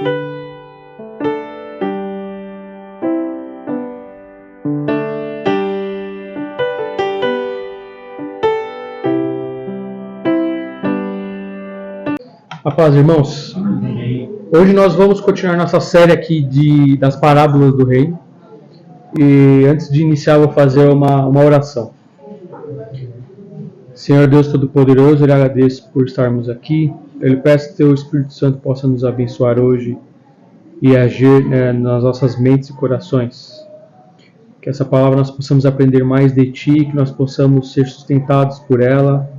A paz, irmãos. Hoje nós vamos continuar nossa série aqui das parábolas do rei. E antes de iniciar, eu vou fazer uma oração. Senhor Deus Todo-Poderoso, eu agradeço por estarmos aqui. Eu lhe peço que Teu Espírito Santo possa nos abençoar hoje e agir nas nossas mentes e corações. Que essa palavra nós possamos aprender mais de Ti, que nós possamos ser sustentados por ela,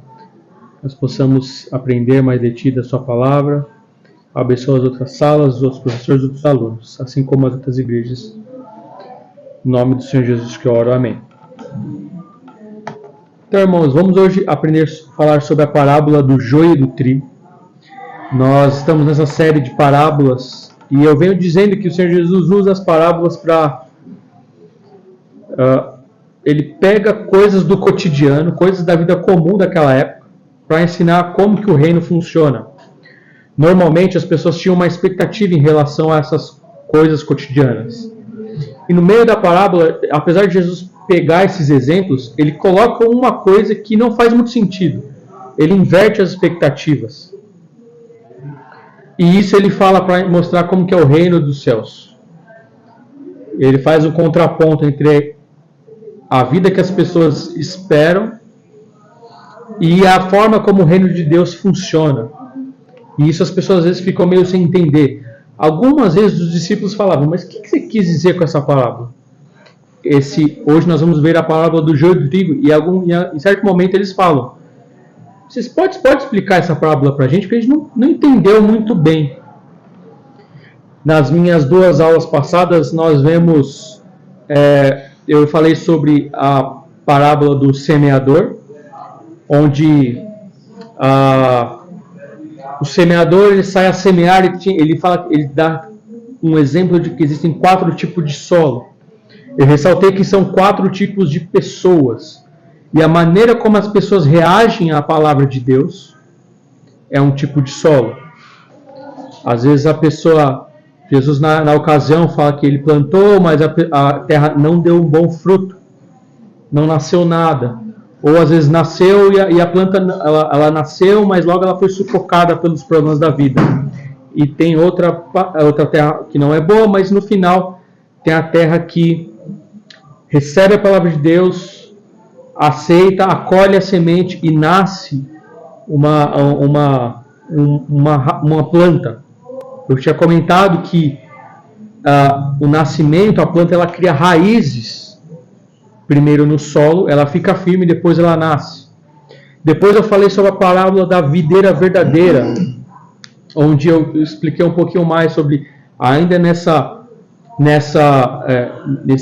nós possamos aprender mais de Ti, da Sua palavra. Abençoa as outras salas, os outros professores, os outros alunos, assim como as outras igrejas. Em nome do Senhor Jesus que eu oro, amém. Então, irmãos, vamos hoje aprender a falar sobre a parábola do joio e do trigo. Nós estamos nessa série de parábolas e eu venho dizendo que o Senhor Jesus usa as parábolas para... ele pega coisas do cotidiano, coisas da vida comum daquela época, para ensinar como que o reino funciona. Normalmente as pessoas tinham uma expectativa em relação a essas coisas cotidianas. E no meio da parábola, apesar de Jesus pegar esses exemplos, ele coloca uma coisa que não faz muito sentido. Ele inverte as expectativas. E isso ele fala para mostrar como que é o reino dos céus. Ele faz um contraponto entre a vida que as pessoas esperam e a forma como o reino de Deus funciona. E isso as pessoas às vezes ficam meio sem entender. Algumas vezes os discípulos falavam, mas o que você quis dizer com essa parábola? Hoje nós vamos ver a parábola do joio e do trigo, e em certo momento eles falam, vocês podem explicar essa parábola para a gente? Porque a gente não entendeu muito bem. Nas minhas 2 aulas passadas nós vemos, eu falei sobre a parábola do semeador, onde o semeador ele sai a semear, ele dá um exemplo de que existem 4 tipos de solo. Eu ressaltei que são 4 tipos de pessoas. E a maneira como as pessoas reagem à palavra de Deus é um tipo de solo. Às vezes Jesus na ocasião fala que ele plantou, mas a terra não deu um bom fruto. Não nasceu nada. Ou às vezes nasceu e a planta ela nasceu, mas logo ela foi sufocada pelos problemas da vida. E tem outra terra que não é boa, mas no final tem a terra que recebe a palavra de Deus, aceita, acolhe a semente e nasce uma planta. Eu tinha comentado que o nascimento, a planta ela cria raízes primeiro no solo, ela fica firme e depois ela nasce. Depois eu falei sobre a parábola da videira verdadeira, onde eu expliquei um pouquinho mais sobre, ainda nesse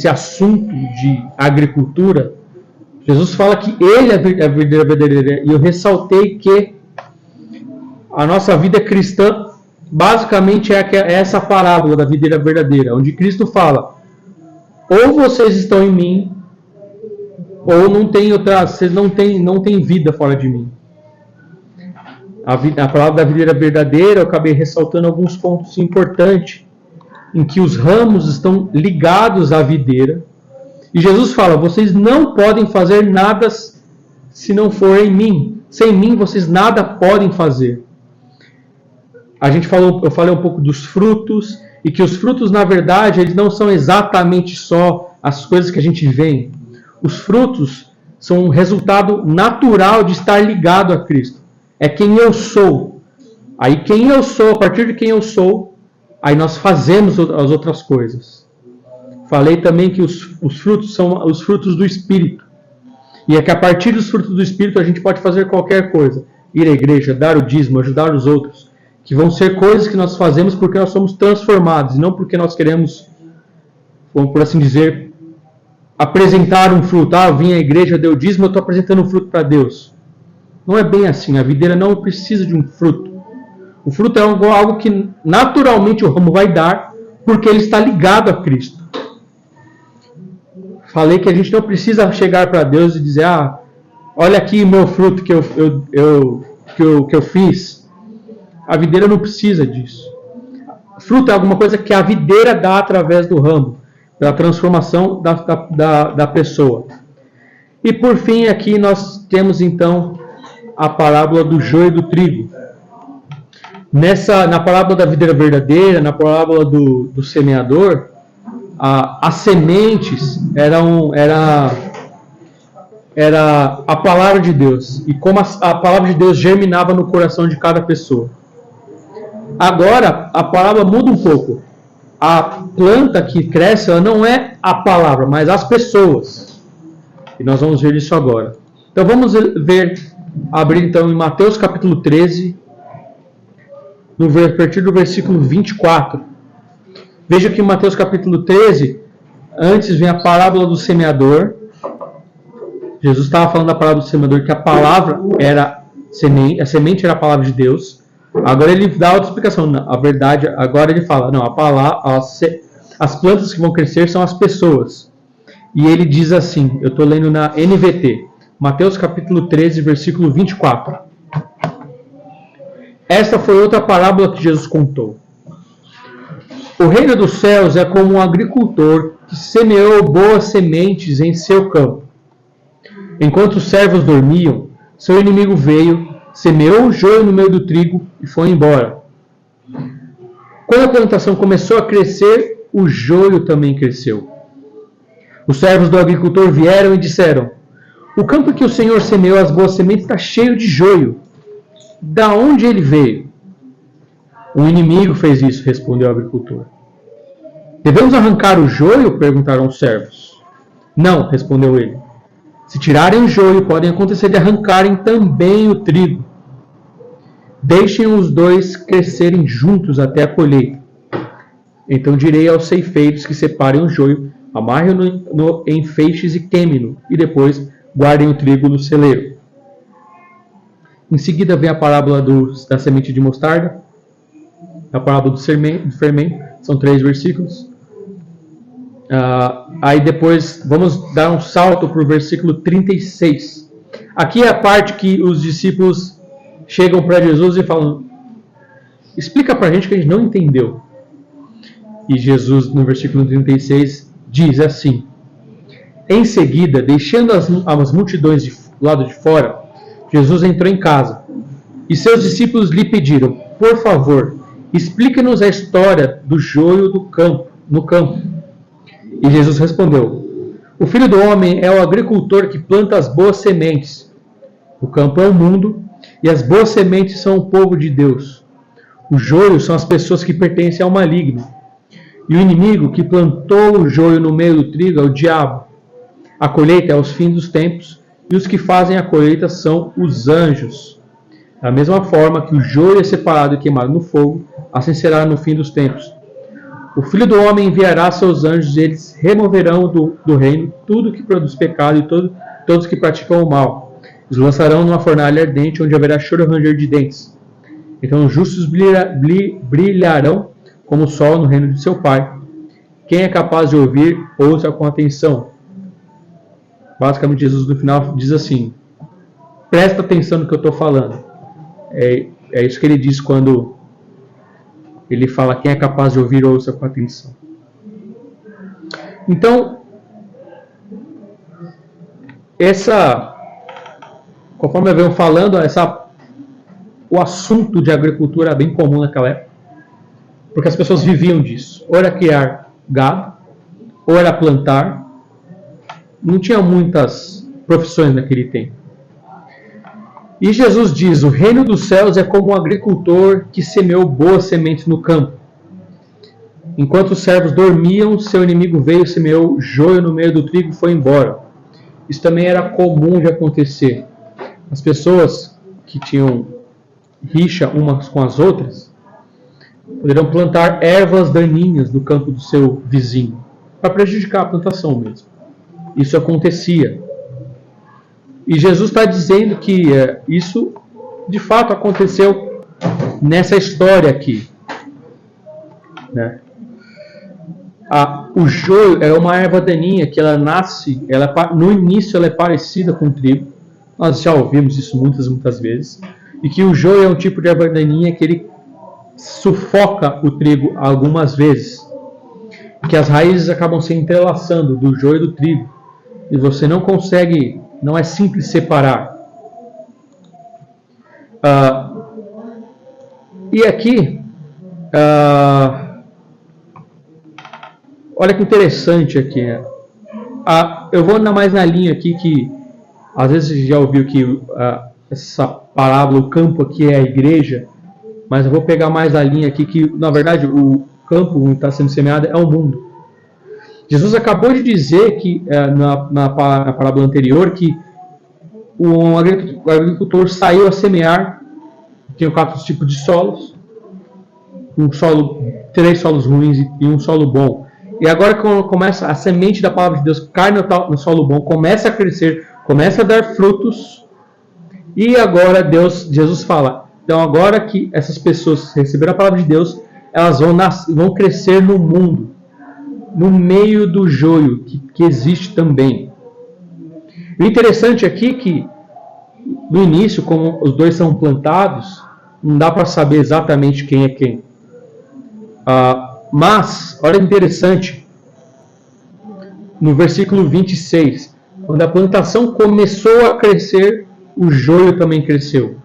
assunto de agricultura, Jesus fala que ele é a videira verdadeira, e eu ressaltei que a nossa vida cristã basicamente é essa parábola da videira verdadeira, onde Cristo fala, ou vocês estão em mim, ou vocês não têm vida fora de mim. A palavra da videira verdadeira, eu acabei ressaltando alguns pontos importantes, em que os ramos estão ligados à videira. E Jesus fala, vocês não podem fazer nada se não for em mim. Sem mim, vocês nada podem fazer. Eu falei um pouco dos frutos, e que os frutos, na verdade, eles não são exatamente só as coisas que a gente vê. Os frutos são um resultado natural de estar ligado a Cristo. É quem eu sou. Aí quem eu sou, a partir de quem eu sou, aí nós fazemos as outras coisas. Falei também que os frutos são os frutos do Espírito. E é que a partir dos frutos do Espírito a gente pode fazer qualquer coisa. Ir à igreja, dar o dízimo, ajudar os outros. Que vão ser coisas que nós fazemos porque nós somos transformados. E não porque nós queremos, por assim dizer, apresentar um fruto. Eu vim à igreja, deu dízimo, eu estou apresentando um fruto para Deus. Não é bem assim. A videira não precisa de um fruto. O fruto é algo que naturalmente o ramo vai dar, porque ele está ligado a Cristo. Falei que a gente não precisa chegar para Deus e dizer, olha aqui o meu fruto que eu fiz. A videira não precisa disso. fruto é alguma coisa que a videira dá através do ramo, da transformação da pessoa. E por fim, aqui nós temos então a parábola do joio e do trigo. Na parábola da videira verdadeira, na parábola do semeador, as sementes era a palavra de Deus. E como a palavra de Deus germinava no coração de cada pessoa. Agora, a parábola muda um pouco. A planta que cresce, ela não é a palavra, mas as pessoas. E nós vamos ver isso agora. Então vamos abrir então em Mateus capítulo 13, a partir do versículo 24. Veja que em Mateus capítulo 13, antes vem a parábola do semeador. Jesus estava falando da parábola do semeador, que a palavra era semente, a semente era a palavra de Deus. Agora ele dá outra explicação. A verdade, agora ele fala, não, as plantas que vão crescer são as pessoas. E ele diz assim, eu estou lendo na NVT, Mateus capítulo 13, versículo 24. Esta foi outra parábola que Jesus contou. O reino dos céus é como um agricultor que semeou boas sementes em seu campo. Enquanto os servos dormiam, seu inimigo veio, semeou o joio no meio do trigo e foi embora. Quando a plantação começou a crescer, o joio também cresceu. Os servos do agricultor vieram e disseram: o campo que o Senhor semeou as boas sementes está cheio de joio. Da onde ele veio? O inimigo fez isso, respondeu o agricultor. Devemos arrancar o joio? Perguntaram os servos. Não, respondeu ele. Se tirarem o joio, podem acontecer de arrancarem também o trigo. Deixem os dois crescerem juntos até a colheita. Então direi aos ceifeiros que separem o joio, amarrem-no em feixes e queimem-no, e depois guardem o trigo no celeiro. Em seguida vem a parábola da semente de mostarda, a parábola do fermento, são 3 versículos. Aí depois vamos dar um salto para o versículo 36. Aqui é a parte que os discípulos chegam para Jesus e falam: explica para a gente que a gente não entendeu. E Jesus, no versículo 36, diz assim: em seguida, deixando as multidões do lado de fora, Jesus entrou em casa. E seus discípulos lhe pediram: por favor, explique-nos a história do joio no campo. E Jesus respondeu: o Filho do Homem é o agricultor que planta as boas sementes. O campo é o mundo, e as boas sementes são o povo de Deus. O joio são as pessoas que pertencem ao maligno. E o inimigo que plantou o joio no meio do trigo é o diabo. A colheita é aos fins dos tempos, e os que fazem a colheita são os anjos. Da mesma forma que o joio é separado e queimado no fogo, assim será no fim dos tempos. O Filho do Homem enviará seus anjos, e eles removerão do reino tudo que produz pecado e todos que praticam o mal. Os lançarão numa fornalha ardente, onde haverá choro e ranger de dentes. Então os justos brilharão como o sol no reino de seu Pai. Quem é capaz de ouvir, ouça com atenção. Basicamente, Jesus no final diz assim: presta atenção no que eu estou falando. É isso que ele diz quando ele fala: quem é capaz de ouvir, ouça com atenção. Então, conforme eu venho falando, o assunto de agricultura é bem comum naquela época, porque as pessoas viviam disso. Ou era criar gado, ou era plantar. Não tinha muitas profissões naquele tempo. E Jesus diz: o reino dos céus é como um agricultor que semeou boas sementes no campo. Enquanto os servos dormiam, seu inimigo veio, semeou joio no meio do trigo e foi embora. Isso também era comum de acontecer. As pessoas que tinham rixa umas com as outras poderiam plantar ervas daninhas no campo do seu vizinho, para prejudicar a plantação mesmo. Isso acontecia. E Jesus está dizendo que isso de fato aconteceu nessa história aqui. Né? O joio é uma erva daninha que ela nasce, no início ela é parecida com o trigo. Nós já ouvimos isso muitas vezes. E que o joio é um tipo de erva daninha que ele sufoca o trigo algumas vezes, que as raízes acabam se entrelaçando do joio e do trigo, e você não consegue, não é simples separar. E aqui, olha que interessante aqui, né? Eu vou andar mais na linha aqui que, às vezes você já ouviu que essa parábola, o campo aqui é a igreja, mas eu vou pegar mais a linha aqui que, na verdade, o campo onde está sendo semeado é o mundo. Jesus acabou de dizer que, na parábola anterior, que o agricultor saiu a semear, tinha 4 tipos de solos, 3 solos ruins e um solo bom. E agora quando começa a semente da palavra de Deus cai no solo bom, começa a crescer, começa a dar frutos, e agora Jesus fala, então agora que essas pessoas receberam a palavra de Deus, elas vão crescer no mundo, no meio do joio que existe também. O interessante aqui é que no início, como os dois são plantados, não dá para saber exatamente quem é quem. Mas, olha que interessante, no versículo 26, quando a plantação começou a crescer, o joio também cresceu.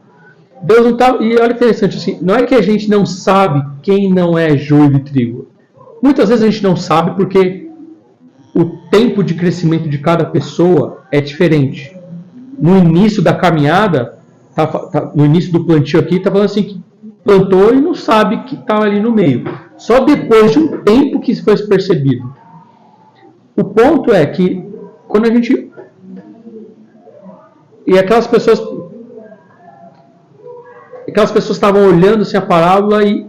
Deus não tá, e olha que interessante, assim, não é que a gente não sabe quem não é joio e trigo. Muitas vezes a gente não sabe porque o tempo de crescimento de cada pessoa é diferente. No início da caminhada, no início do plantio aqui, está falando assim que plantou e não sabe que está ali no meio. Só depois de um tempo que isso foi percebido. O ponto é que quando a gente... E aquelas pessoas estavam olhando assim, a parábola e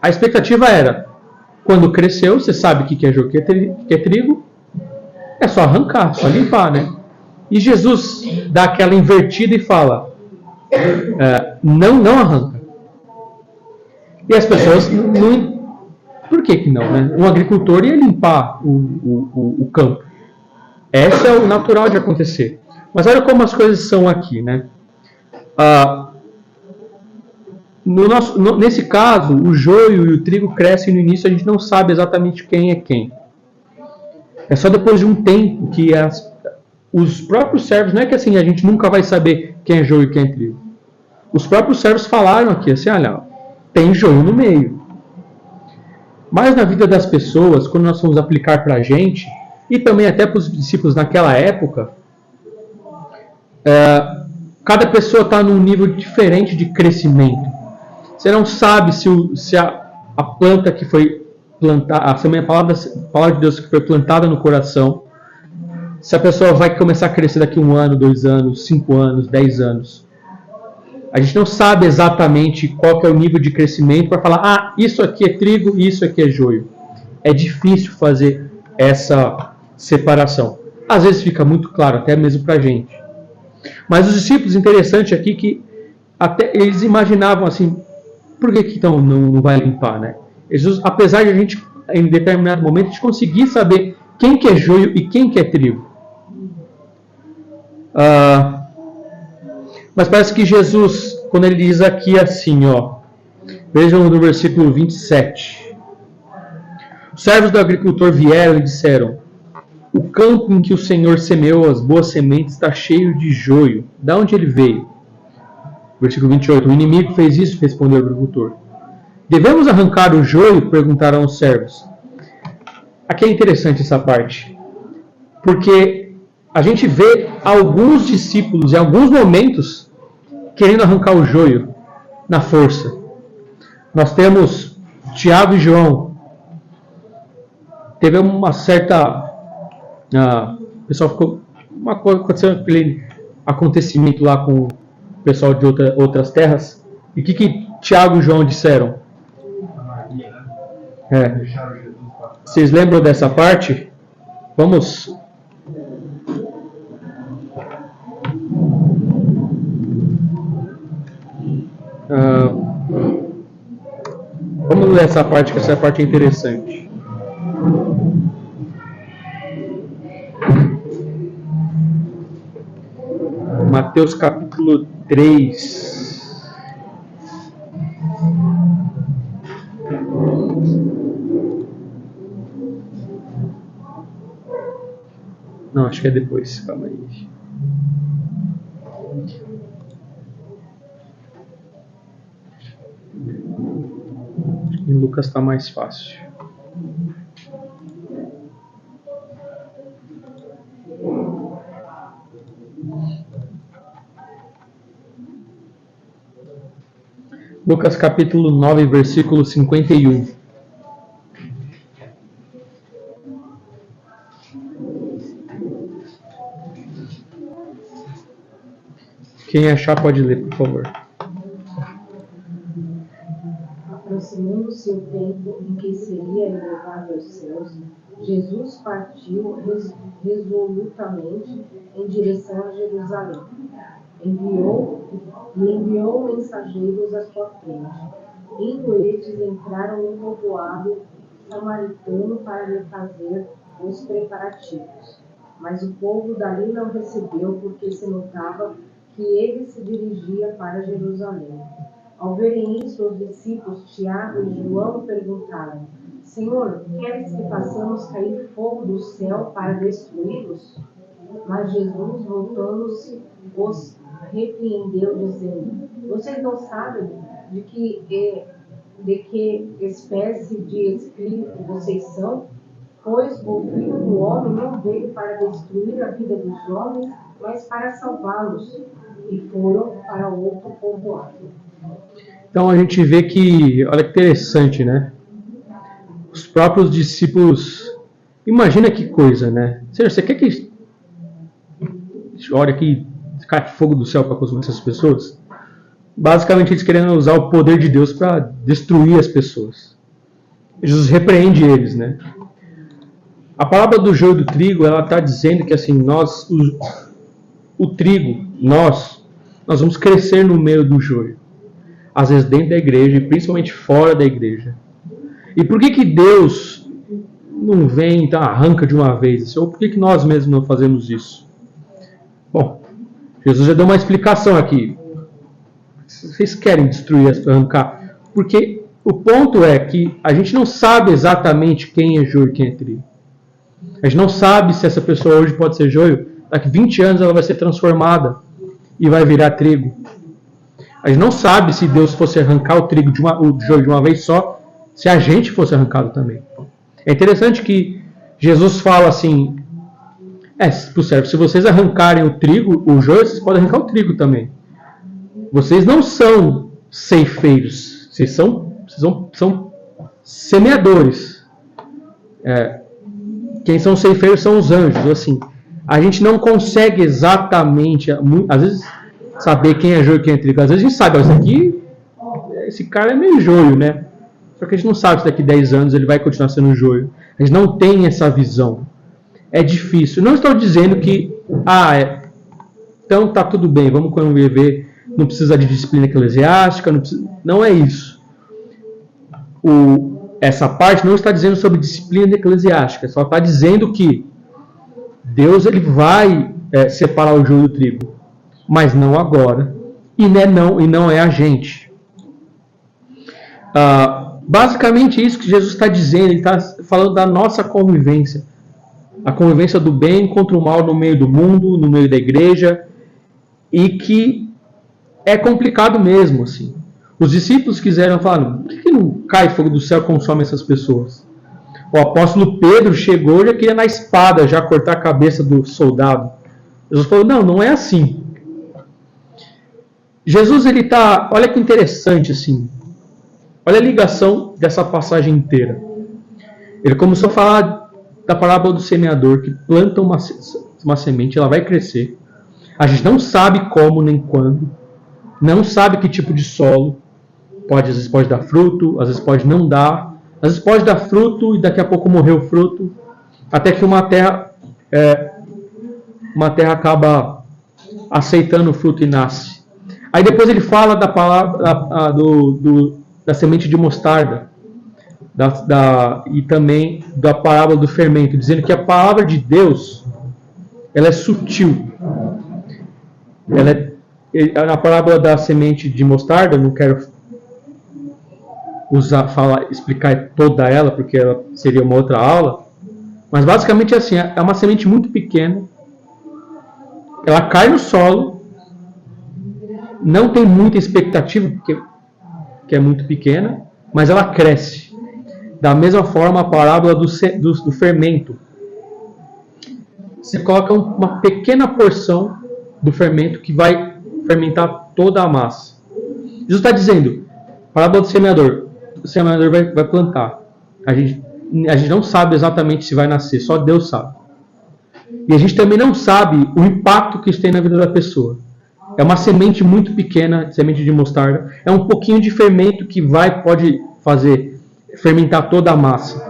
a expectativa era, quando cresceu, você sabe o que é joio, que é trigo, é só arrancar, só limpar, né? E Jesus dá aquela invertida e fala, não arranca. E as pessoas, por que não, né? Um agricultor ia limpar o campo. Esse é o natural de acontecer. Mas olha como as coisas são aqui, né? Nesse caso, o joio e o trigo crescem no início, a gente não sabe exatamente quem é quem. É só depois de um tempo que os próprios servos, não é que assim a gente nunca vai saber quem é joio e quem é trigo. Os próprios servos falaram aqui assim, olha, tem joio no meio. Mas na vida das pessoas, quando nós vamos aplicar para a gente, e também até para os discípulos naquela época, cada pessoa está num nível diferente de crescimento. Você não sabe se a planta que foi plantada, a palavra de Deus que foi plantada no coração, se a pessoa vai começar a crescer daqui 1 ano, 2 anos, 5 anos, 10 anos. A gente não sabe exatamente qual que é o nível de crescimento para falar, isso aqui é trigo e isso aqui é joio. É difícil fazer essa separação. Às vezes fica muito claro, até mesmo para a gente. Mas os discípulos, interessante aqui que até eles imaginavam assim, por que então não vai limpar, né? Jesus, apesar de a gente, em determinado momento, a gente conseguir saber quem que é joio e quem que é trigo. Mas parece que Jesus, quando ele diz aqui assim, vejam no versículo 27. Os servos do agricultor vieram e disseram, o campo em que o Senhor semeou as boas sementes está cheio de joio. Da onde ele veio? Versículo 28. O inimigo fez isso, respondeu o agricultor. Devemos arrancar o joio? Perguntaram os servos. Aqui é interessante essa parte. Porque a gente vê alguns discípulos, em alguns momentos, querendo arrancar o joio na força. Nós temos Tiago e João. Teve uma certa... o pessoal ficou... Aconteceu aquele acontecimento lá com o pessoal de outras terras. E o que Tiago e João disseram? Vocês lembram dessa parte? Vamos ler essa parte, que essa parte é interessante. Mateus capítulo 3. Não, acho que é depois. Calma aí. Em Lucas está mais fácil. Lucas capítulo 9, versículo 51. Quem achar pode ler, por favor. Aproximando-se o tempo em que seria elevado aos céus, Jesus partiu resolutamente em direção a Jerusalém. Enviou mensageiros à sua frente. Indo estes, entraram no povoado samaritano para lhe fazer os preparativos. Mas o povo dali não recebeu, porque se notava que ele se dirigia para Jerusalém. Ao verem isso, os discípulos Tiago e João perguntaram: Senhor, queres que façamos cair fogo do céu para destruí-los? Mas Jesus, voltando-se, os repreendeu, dizendo: Vocês não sabem de que espécie de espírito vocês são? Pois o Filho do Homem não veio para destruir a vida dos homens, mas para salvá-los. E foram para outro povoado. Então a gente vê que, olha que interessante, né? Os próprios discípulos, imagina que coisa, né? Senhor, você quer que olha aqui, cai fogo do céu para consumir essas pessoas? Basicamente eles querendo usar o poder de Deus para destruir as pessoas. Jesus repreende eles, né? A palavra do joio e do trigo, ela está dizendo que assim, nós, o trigo, nós vamos crescer no meio do joio. Às vezes dentro da igreja e principalmente fora da igreja. E por que Deus não vem, então arranca de uma vez? Ou por que nós mesmos não fazemos isso? Bom, Jesus já deu uma explicação aqui. Vocês querem destruir, arrancar? Porque o ponto é que a gente não sabe exatamente quem é joio e quem é trigo. A gente não sabe se essa pessoa hoje pode ser joio, daqui 20 anos ela vai ser transformada e vai virar trigo. A gente não sabe se Deus fosse arrancar o joio de uma vez só, se a gente fosse arrancado também. É interessante que Jesus fala assim, pro servo, se vocês arrancarem o trigo, o joio, vocês podem arrancar o trigo também. Vocês não são ceifeiros, vocês são semeadores. Quem são ceifeiros são os anjos. Assim, a gente não consegue exatamente, às vezes, saber quem é joio e quem é trigo. Às vezes a gente sabe, esse cara é meio joio, né? Só que a gente não sabe se daqui 10 anos ele vai continuar sendo joio. A gente não tem essa visão. É difícil. Não estou dizendo que, então tá tudo bem, vamos conviver, não precisa de disciplina eclesiástica, não é isso. Essa parte não está dizendo sobre disciplina eclesiástica, só está dizendo que Deus ele vai separar o joio do trigo, mas não agora, e não é a gente. Basicamente isso que Jesus está dizendo, ele está falando da nossa convivência, a convivência do bem contra o mal no meio do mundo, no meio da igreja, e que é complicado mesmo, assim. Os discípulos quiseram falar, por que não cai fogo do céu e consome essas pessoas? O apóstolo Pedro chegou e já queria na espada já cortar a cabeça do soldado. Jesus falou, não é assim. Jesus, ele está, olha que interessante assim, olha a ligação dessa passagem inteira. Ele começou a falar da parábola do semeador, que planta uma semente, ela vai crescer. A gente não sabe como nem quando, não sabe que tipo de solo, às vezes pode dar fruto, às vezes pode não dar, às vezes pode dar fruto e daqui a pouco morrer o fruto, até que uma terra acaba aceitando o fruto e nasce. Aí depois ele fala da palavra da semente de mostarda e também da parábola do fermento, dizendo que a palavra de Deus ela é sutil. Na parábola da semente de mostarda, não quero explicar toda ela, porque ela seria uma outra aula. Mas basicamente é assim, é uma semente muito pequena, ela cai no solo, não tem muita expectativa, porque é muito pequena, mas ela cresce. Da mesma forma, a parábola do fermento. Você coloca uma pequena porção do fermento que vai fermentar toda a massa. Jesus está dizendo, parábola do semeador. O semeador vai plantar. A gente não sabe exatamente se vai nascer, só Deus sabe. E a gente também não sabe o impacto que isso tem na vida da pessoa. É uma semente muito pequena, semente de mostarda. É um pouquinho de fermento que pode fazer fermentar toda a massa.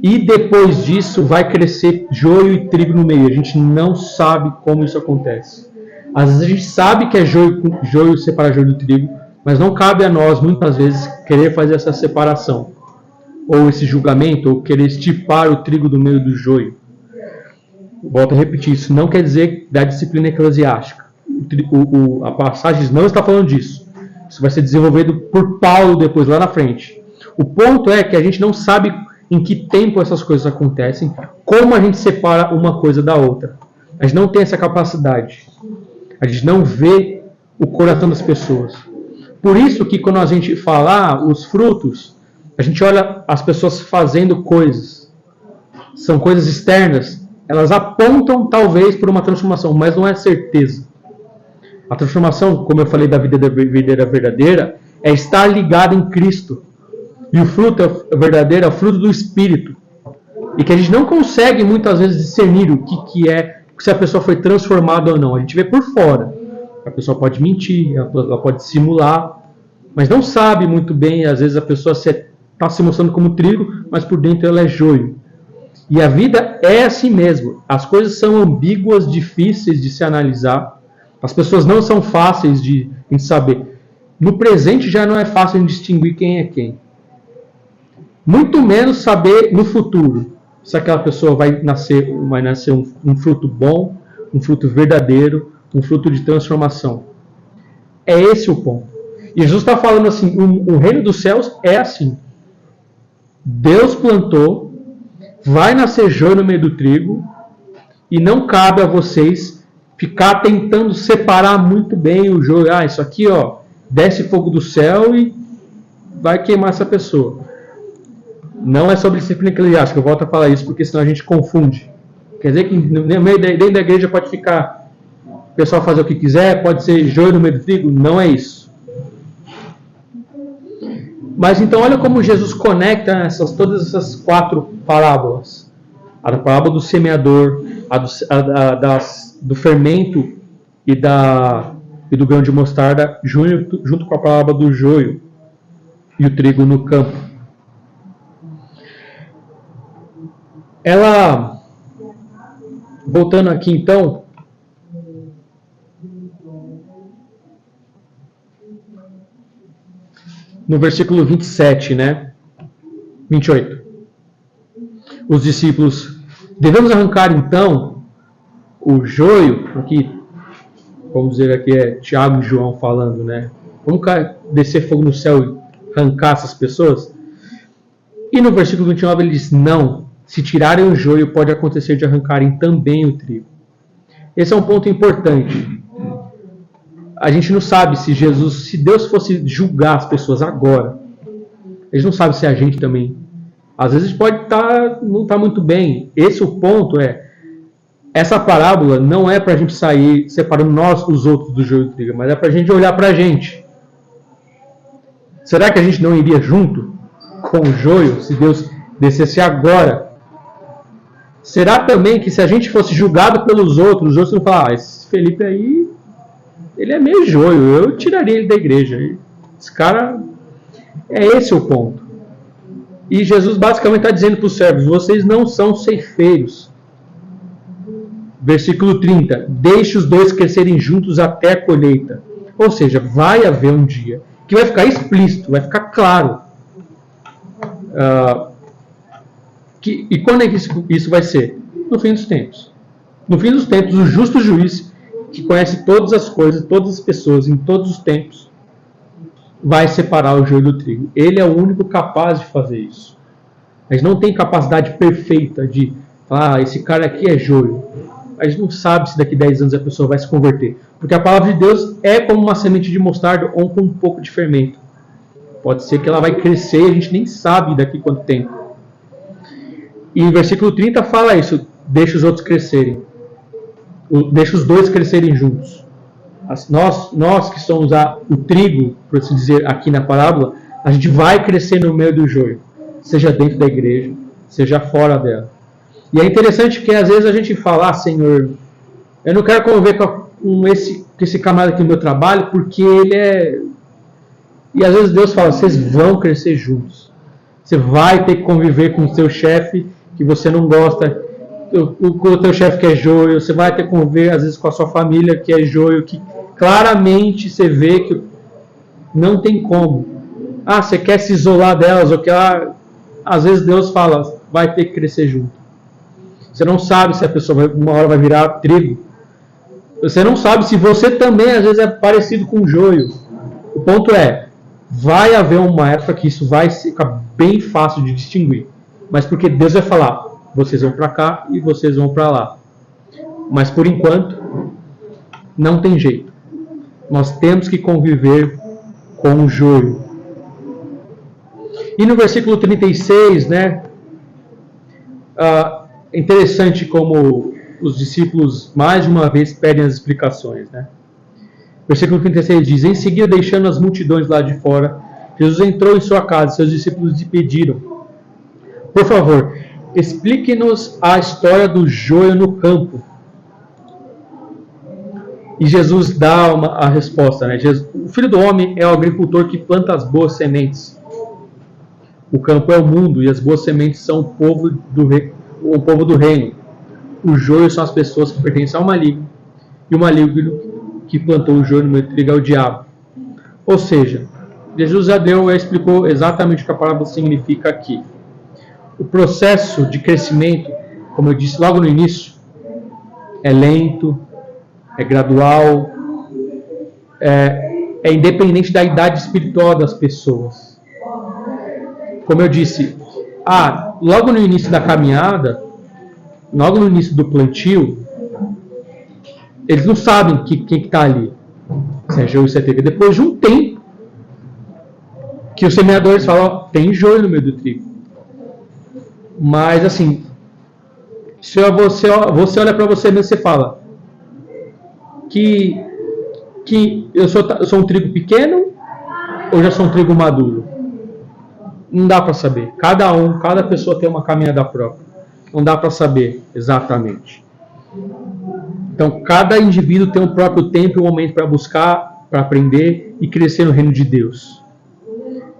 E depois disso vai crescer joio e trigo no meio. A gente não sabe como isso acontece. Às vezes a gente sabe que é joio separar joio do trigo, mas não cabe a nós, muitas vezes, querer fazer essa separação. Ou esse julgamento, ou querer estipar o trigo do meio do joio. Volto a repetir, isso não quer dizer da disciplina eclesiástica. A passagem não está falando disso. Isso vai ser desenvolvido por Paulo depois, lá na frente. O ponto é que a gente não sabe em que tempo essas coisas acontecem, como a gente separa uma coisa da outra. A gente não tem essa capacidade. A gente não vê o coração das pessoas. Por isso que quando a gente fala os frutos, a gente olha as pessoas fazendo coisas. São coisas externas. Elas apontam talvez por uma transformação, mas não é certeza. A transformação, como eu falei da vida verdadeira, é estar ligado em Cristo. E o fruto verdadeiro é o fruto do Espírito. E que a gente não consegue muitas vezes discernir o que é, se a pessoa foi transformada ou não. A gente vê por fora. A pessoa pode mentir, ela pode simular, mas não sabe muito bem. Às vezes a pessoa está se mostrando como trigo, mas por dentro ela é joio. E a vida é assim mesmo. As coisas são ambíguas, difíceis de se analisar. As pessoas não são fáceis de saber. No presente já não é fácil de distinguir quem é quem. Muito menos saber no futuro se aquela pessoa vai nascer um fruto bom, um fruto verdadeiro, um fruto de transformação. É esse o ponto. E Jesus está falando assim, o reino dos céus é assim. Deus plantou, vai nascer joio no meio do trigo, e não cabe a vocês ficar tentando separar muito bem o joio. Isso aqui, desce fogo do céu e vai queimar essa pessoa. Não é sobre disciplina eclesiástica, eu volto a falar isso, porque senão a gente confunde. Quer dizer que dentro da igreja pode ficar o pessoal fazer o que quiser, pode ser joio no meio do trigo, não é isso. Mas então olha como Jesus conecta todas essas 4 parábolas. A parábola do semeador, do fermento e do grão de mostarda, junto com a parábola do joio e o trigo no campo. Ela, voltando aqui então, no versículo 27, 28. Os discípulos, devemos arrancar então o joio, aqui, vamos dizer aqui é Tiago e João falando, Vamos descer fogo no céu e arrancar essas pessoas? E no versículo 29 ele diz, não, se tirarem o joio pode acontecer de arrancarem também o trigo. Esse é um ponto importante. A gente não sabe se Deus fosse julgar as pessoas agora, a gente não sabe se a gente também. Às vezes pode não estar muito bem. Esse o ponto essa parábola não é para a gente sair separando nós os outros do joio e do trigo, mas é para a gente olhar para a gente. Será que a gente não iria junto com o joio se Deus descesse agora? Será também que se a gente fosse julgado pelos outros, os outros não falar, esse Felipe aí, ele é meio joio, eu tiraria ele da igreja. Esse cara, é esse o ponto. E Jesus basicamente está dizendo para os servos, vocês não são ceifeiros. Versículo 30, deixe os dois crescerem juntos até a colheita. Ou seja, vai haver um dia que vai ficar explícito, vai ficar claro. E quando é que isso vai ser? No fim dos tempos. No fim dos tempos, o justo juiz, que conhece todas as coisas, todas as pessoas, em todos os tempos, vai separar o joio do trigo. Ele é o único capaz de fazer isso. A gente não tem capacidade perfeita de falar, esse cara aqui é joio. A gente não sabe se daqui a 10 anos a pessoa vai se converter. Porque a palavra de Deus é como uma semente de mostarda ou com um pouco de fermento. Pode ser que ela vai crescer e a gente nem sabe daqui quanto tempo. E o versículo 30 fala isso, deixa os outros crescerem. Deixa os dois crescerem juntos. Nós que somos o trigo, por assim dizer, aqui na parábola, a gente vai crescer no meio do joio. Seja dentro da igreja, seja fora dela. E é interessante que às vezes a gente fala, Senhor, eu não quero conviver com esse camarada aqui no meu trabalho, porque ele é... E às vezes Deus fala, vocês vão crescer juntos. Você vai ter que conviver com o seu chefe que você não gosta, com o teu chefe que é joio, você vai ter que conviver às vezes com a sua família que é joio, que claramente você vê que não tem como. Você quer se isolar delas, ou que às vezes Deus fala, vai ter que crescer junto. Você não sabe se a pessoa uma hora vai virar trigo. Você não sabe se você também às vezes é parecido com joio. O ponto é, vai haver uma época que isso vai ficar bem fácil de distinguir. Mas porque Deus vai falar, vocês vão para cá e vocês vão para lá. Mas por enquanto, não tem jeito. Nós temos que conviver com o joio. E no versículo 36, né? É interessante como os discípulos mais de uma vez pedem as explicações, né? Versículo 36 diz, em seguida, deixando as multidões lá de fora, Jesus entrou em sua casa e seus discípulos lhe pediram, por favor, explique-nos a história do joio no campo. E Jesus dá a resposta, né? O Filho do Homem é o agricultor que planta as boas sementes. O campo é o mundo e as boas sementes são o povo do reino. O joio são as pessoas que pertencem ao maligno. E o maligno que plantou o joio no meio do trigo é o diabo. Ou seja, Jesus já explicou exatamente o que a palavra significa aqui. O processo de crescimento, como eu disse logo no início, é lento, é gradual, é independente da idade espiritual das pessoas. Como eu disse, logo no início da caminhada, logo no início do plantio, eles não sabem quem está ali, se é joio ou se é trigo. Depois de um tempo, que os semeadores falam, tem joio no meio do trigo. Mas assim, se você olha para você mesmo e você fala que eu sou um trigo pequeno ou já sou um trigo maduro? Não dá para saber. Cada pessoa tem uma caminhada própria. Não dá para saber exatamente. Então, cada indivíduo tem um próprio tempo e um momento para buscar, para aprender e crescer no reino de Deus.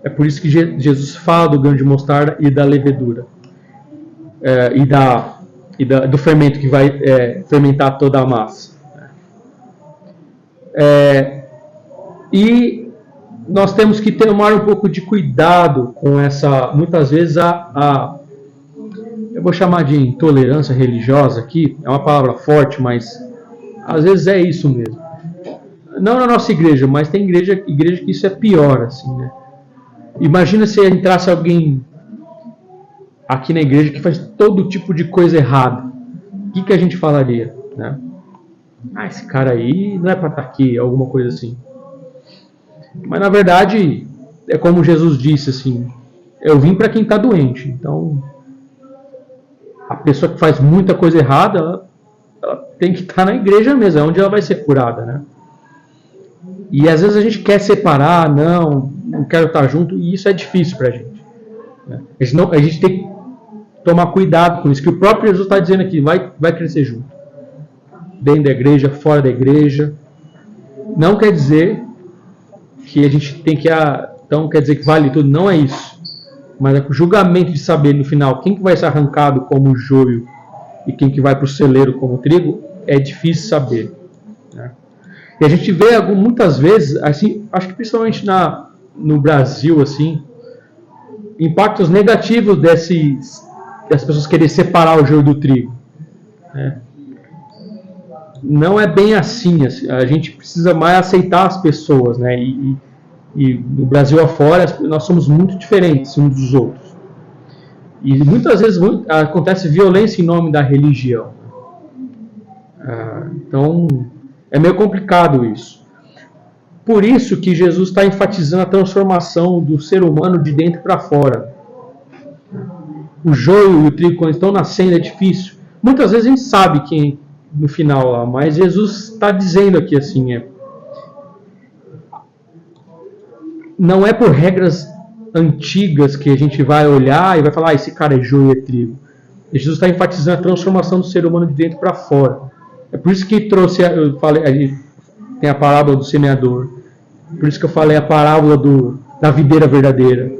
É por isso que Jesus fala do grão de mostarda e da levedura. Do fermento que vai fermentar toda a massa. E nós temos que tomar um pouco de cuidado com essa, muitas vezes, eu vou chamar de intolerância religiosa aqui, é uma palavra forte, mas às vezes é isso mesmo. Não na nossa igreja, mas tem igreja que isso é pior, assim, né? Imagina se entrasse alguém aqui na igreja que faz todo tipo de coisa errada. O que a gente falaria, né? Esse cara aí não é para estar aqui, alguma coisa assim. Mas na verdade, é como Jesus disse, assim, eu vim para quem está doente. Então, a pessoa que faz muita coisa errada, ela tem que estar na igreja mesmo, é onde ela vai ser curada, né? E às vezes a gente quer separar, não quero estar junto, e isso é difícil para a gente. Né? A gente tem que tomar cuidado com isso, que o próprio Jesus está dizendo aqui, vai crescer junto. Dentro da igreja, fora da igreja. Não quer dizer que a gente tem que... Então quer dizer que vale tudo, não é isso. Mas é o julgamento de saber no final quem que vai ser arrancado como joio e quem que vai para o celeiro como trigo, é difícil saber. Né? E a gente vê muitas vezes, assim, acho que principalmente no Brasil, assim, impactos negativos das pessoas quererem separar o joio do trigo. Né? Não é bem assim, a gente precisa mais aceitar as pessoas, né? E no Brasil afora, nós somos muito diferentes uns dos outros. E muitas vezes acontece violência em nome da religião. Então, é meio complicado isso. Por isso que Jesus está enfatizando a transformação do ser humano de dentro para fora. O joio e o trigo, quando estão nascendo, é difícil. Muitas vezes a gente sabe quem no final lá, mas Jesus está dizendo aqui assim, não é por regras antigas que a gente vai olhar e vai falar, esse cara é joio e é trigo. E Jesus está enfatizando a transformação do ser humano de dentro para fora. É por isso que trouxe, eu falei, tem a parábola do semeador. Por isso que eu falei a parábola da videira verdadeira.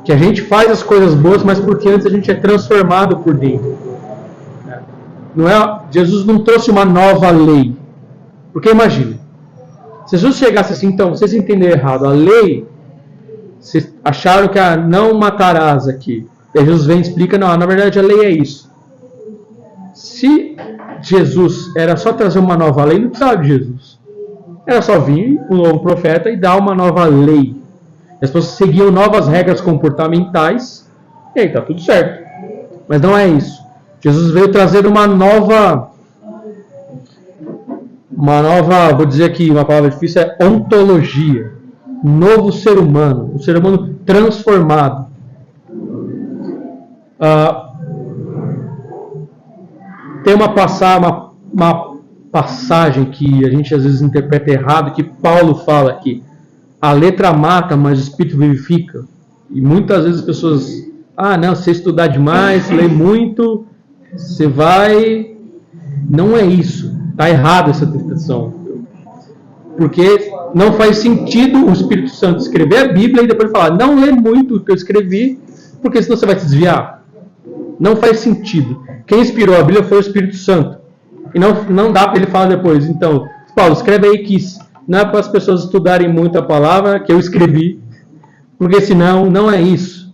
Que a gente faz as coisas boas, mas porque antes a gente é transformado por dentro. Jesus não trouxe uma nova lei. Porque imagina, se Jesus chegasse assim, então, vocês entenderam errado, a lei, vocês acharam que não matarás aqui. E aí Jesus vem e explica, não, na verdade a lei é isso. Se Jesus era só trazer uma nova lei, não precisava de Jesus. Era só vir um novo profeta e dar uma nova lei. As pessoas seguiam novas regras comportamentais, e aí está tudo certo. Mas não é isso. Jesus veio trazer uma nova, vou dizer aqui uma palavra difícil, é ontologia. Um novo ser humano, um ser humano transformado. Tem uma passagem que a gente às vezes interpreta errado, que Paulo fala que a letra mata, mas o espírito vivifica. E muitas vezes as pessoas, não, se você estudar demais, ler muito, você vai... Não é isso. Está errado essa interpretação. Porque não faz sentido o Espírito Santo escrever a Bíblia e depois falar, não lê muito o que eu escrevi, porque senão você vai se desviar. Não faz sentido. Quem inspirou a Bíblia foi o Espírito Santo. E não dá para ele falar depois. Então, Paulo, escreve aí que não é para as pessoas estudarem muito a palavra que eu escrevi, porque senão não é isso.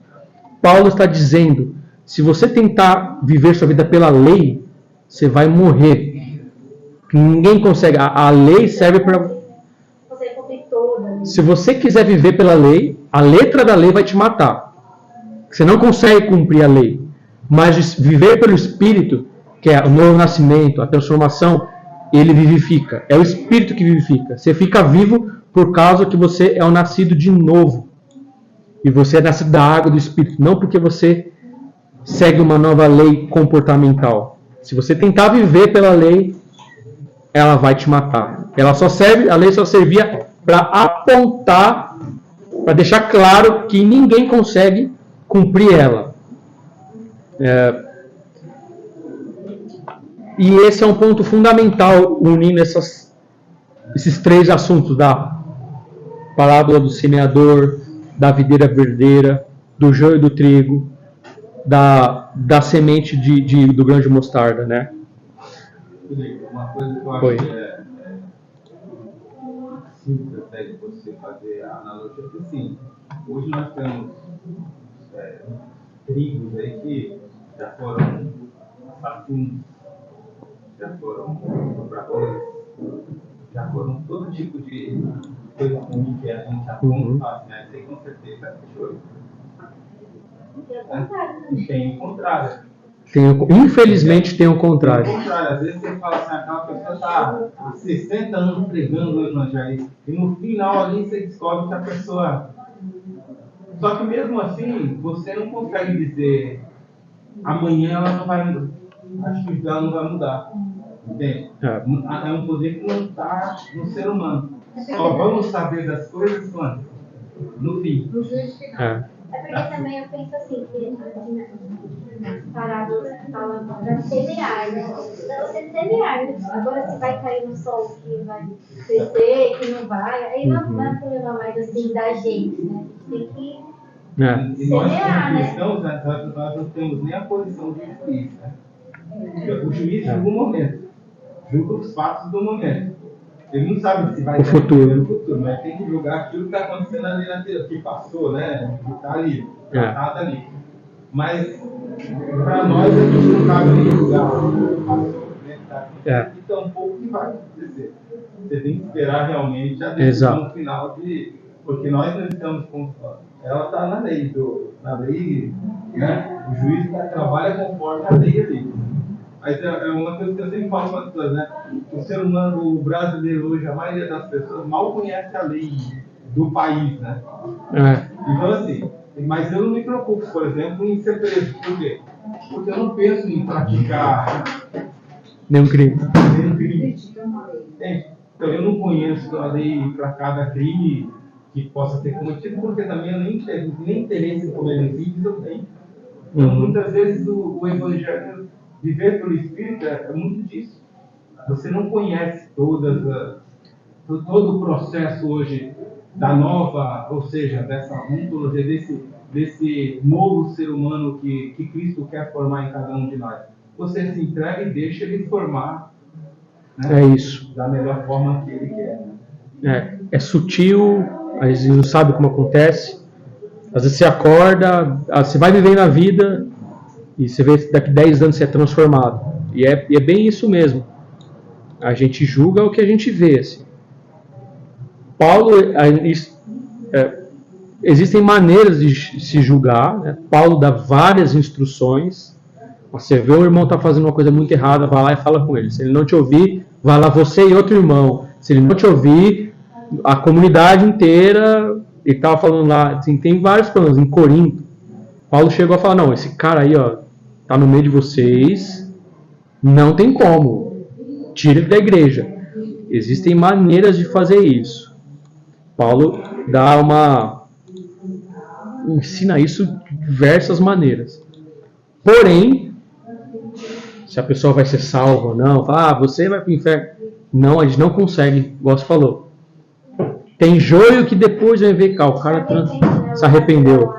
Paulo está dizendo, se você tentar viver sua vida pela lei, você vai morrer. Ninguém consegue. A lei serve para... Se você quiser viver pela lei, a letra da lei vai te matar. Você não consegue cumprir a lei. Mas viver pelo Espírito, que é o novo nascimento, a transformação, ele vivifica. É o Espírito que vivifica. Você fica vivo por causa que você é o nascido de novo. E você é nascido da água do Espírito. Não porque você segue uma nova lei comportamental. Se você tentar viver pela lei, ela vai te matar. A lei só servia para apontar, para deixar claro que ninguém consegue cumprir ela. E esse é um ponto fundamental, unindo esses três assuntos, da parábola do semeador, da videira verdadeira, do joio e do trigo, da semente do grão de mostarda, né? Uma coisa que eu acho que é simples até de você fazer a analogia, porque sim, hoje nós temos tribos aí que já foram assassinos, já foram compradores, já foram todo tipo de coisa ruim que a gente aponta, faz, né? Tem com certeza que foi. Tem o contrário. Infelizmente tem o contrário. Às vezes você fala assim, aquela pessoa está há 60 anos pregando o evangelho e no final ali você descobre que a pessoa... Só que mesmo assim, você não consegue dizer amanhã ela não vai mudar. A atitude dela não vai mudar. Entende? É um poder que não está no ser humano. Só vamos saber das coisas quando? No fim. É porque também eu penso assim, que nas parábolas falam para semear, né? Então você semear, agora se vai cair no sol que vai crescer, que não vai, aí não é problema mais assim da gente, né? Tem que E nós semear, como né? cristãos, nós não temos nem a posição de juiz, né? O juiz julga o momento, julga os fatos do momento. Ele não sabe se vai ter no futuro, mas tem que julgar aquilo que está acontecendo ali que passou, né? Que está ali, tratado ali. Mas, para nós, a gente não cabe nem julgar o que passou, né? Que está acontecendo. Então, um pouco que vai acontecer. Você tem que esperar realmente a decisão final Porque nós não estamos com... Ela está na lei, né? O juiz trabalha conforme a lei ali. Mas é uma coisa que eu sempre falo para as pessoas, né? O ser humano, o brasileiro hoje, a maioria das pessoas mal conhece a lei do país, né? Então assim, mas eu não me preocupo, por exemplo, em ser preso. Por quê? Porque eu não penso em praticar nenhum crime. Então eu não conheço a lei para cada crime que possa ser cometido, porque também eu nem interesse em cometer crimes eu tenho. Então, muitas vezes o evangelho, viver pelo Espírito, é muito disso. Você não conhece todo o processo hoje da nova, ou seja, dessa ontologia, desse novo ser humano que Cristo quer formar em cada um de nós. Você se entrega e deixa ele formar, né, é isso. Da melhor forma que ele quer. Né? É sutil, às vezes não sabe como acontece. Às vezes você acorda, você vai vivendo a vida e você vê que daqui 10 anos você é transformado. E é bem isso mesmo. A gente julga o que a gente vê. Assim. Paulo, existem maneiras de se julgar. Né? Paulo dá várias instruções. Você vê o irmão está fazendo uma coisa muito errada, vai lá e fala com ele. Se ele não te ouvir, vai lá você e outro irmão. Se ele não te ouvir, a comunidade inteira. Ele estava falando lá, assim, tem vários problemas. Em Corinto, Paulo chegou a falar, não, esse cara aí, ó, tá no meio de vocês, não tem como. Tira ele da igreja. Existem maneiras de fazer isso. Paulo ensina isso de diversas maneiras. Porém, se a pessoa vai ser salva ou não, você vai para o inferno. Não, a gente não consegue, igual você falou. Tem joio que depois vai ver, o cara se arrependeu.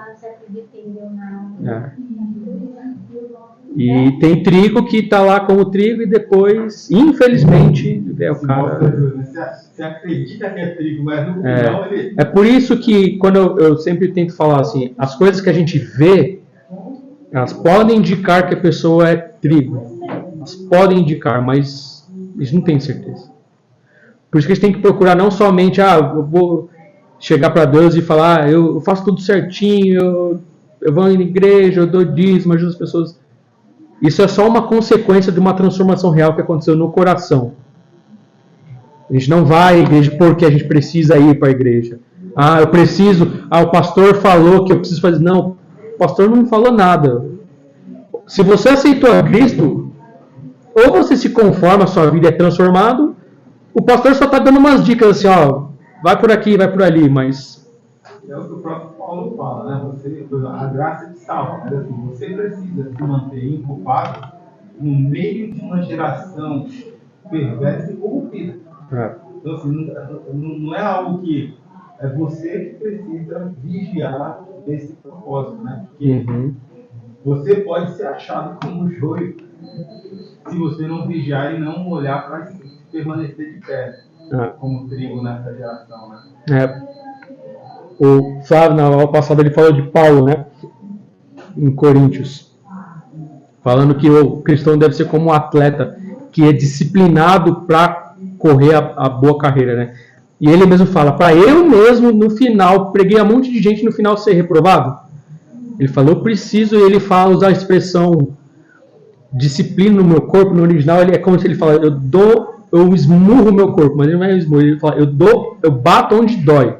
E tem trigo que está lá como trigo e depois, infelizmente, o cara... Você acredita que é trigo, mas no final ele... É por isso que, quando eu sempre tento falar assim, as coisas que a gente vê, elas podem indicar que a pessoa é trigo. Elas podem indicar, mas eles não têm certeza. Por isso que a gente tem que procurar não somente, eu vou chegar para Deus e falar, eu faço tudo certinho, eu vou na igreja, eu dou dízimo, ajudo as pessoas. Isso é só uma consequência de uma transformação real que aconteceu no coração. A gente não vai à igreja porque a gente precisa ir para a igreja. Eu preciso, o pastor falou que eu preciso fazer. Não, o pastor não me falou nada. Se você aceitou a Cristo, ou você se conforma, a sua vida é transformada, o pastor só está dando umas dicas assim, vai por aqui, vai por ali, mas... É o que o próprio Paulo fala, né? A graça te salva, mas assim, você precisa se manter inculpado no meio de uma geração perversa e corrompida. Então, assim, não é algo que é você que precisa vigiar esse propósito, né? Porque você pode ser achado como joio se você não vigiar e não olhar para permanecer de pé, como trigo nessa geração, né? O Flávio, na aula passada, ele falou de Paulo, né? Em Coríntios. Falando que o cristão deve ser como um atleta que é disciplinado para correr a boa carreira, né? E ele mesmo fala, para eu mesmo, no final, preguei a um monte de gente no final ser reprovado. Ele falou, eu preciso, e ele fala, usar a expressão disciplina no meu corpo, no original, ele é como se ele fala, eu esmurro o meu corpo, mas ele não é esmurro, ele fala, eu bato onde dói.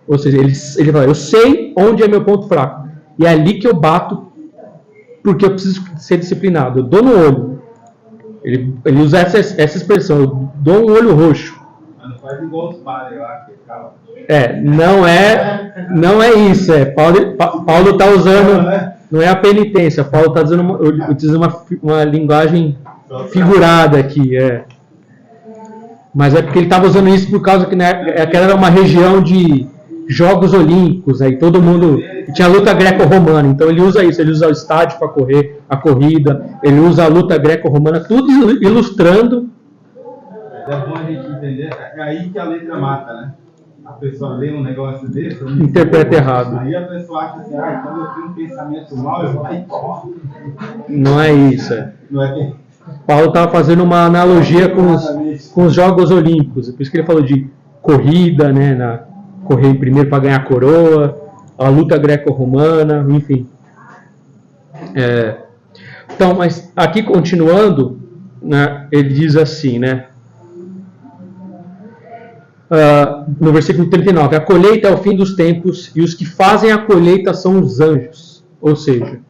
Ou seja, ele fala, eu sei onde é meu ponto fraco. E é ali que eu bato, porque eu preciso ser disciplinado. Eu dou no olho. Ele usa essa expressão, eu dou um olho roxo. Mas não faz igual os padres lá, que calma. Não é isso. Paulo está usando, não é a penitência. Paulo está utilizando uma linguagem figurada aqui. Mas é porque ele estava usando isso por causa que aquela era uma região de Jogos Olímpicos, aí todo mundo tinha luta greco-romana, então ele usa isso, ele usa o estádio para correr, a corrida, ele usa a luta greco-romana, tudo ilustrando. É bom a gente entender, é aí que a letra mata, né? A pessoa lê um negócio desse, interpreta errado. Aí a pessoa acha assim, quando eu tenho um pensamento mal, eu vou e corro. Não é isso. Não é que... Paulo estava fazendo uma analogia com os Jogos Olímpicos, por isso que ele falou de corrida, né? correr primeiro para ganhar a coroa, a luta greco-romana, enfim. Então, mas aqui continuando, né, ele diz assim, né? No versículo 39, a colheita é o fim dos tempos e os que fazem a colheita são os anjos. Ou seja,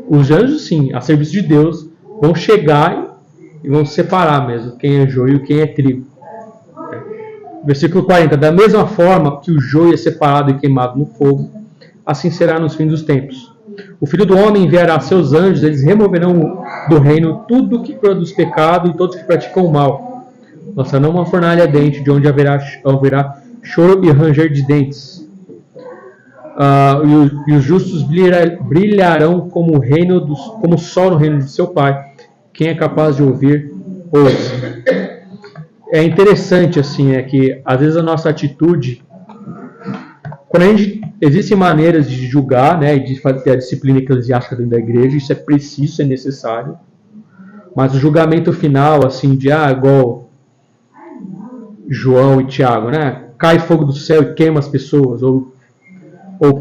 os anjos, sim, a serviço de Deus, vão chegar e vão separar mesmo quem é joio e quem é trigo. Versículo 40, da mesma forma que o joio é separado e queimado no fogo, assim será nos fins dos tempos. O Filho do Homem enviará seus anjos, eles removerão do reino tudo que produz pecado e todos que praticam o mal. Lançarão uma fornalha ardente, de onde haverá choro e ranger de dentes. E os justos brilharão como o sol no reino de seu Pai. Quem é capaz de ouvir, ouça. É interessante assim, que às vezes a nossa atitude, quando existem maneiras de julgar, né, e de fazer a disciplina eclesiástica dentro da igreja, isso é preciso, é necessário. Mas o julgamento final, assim, igual João e Tiago, né? Cai fogo do céu e queima as pessoas, ou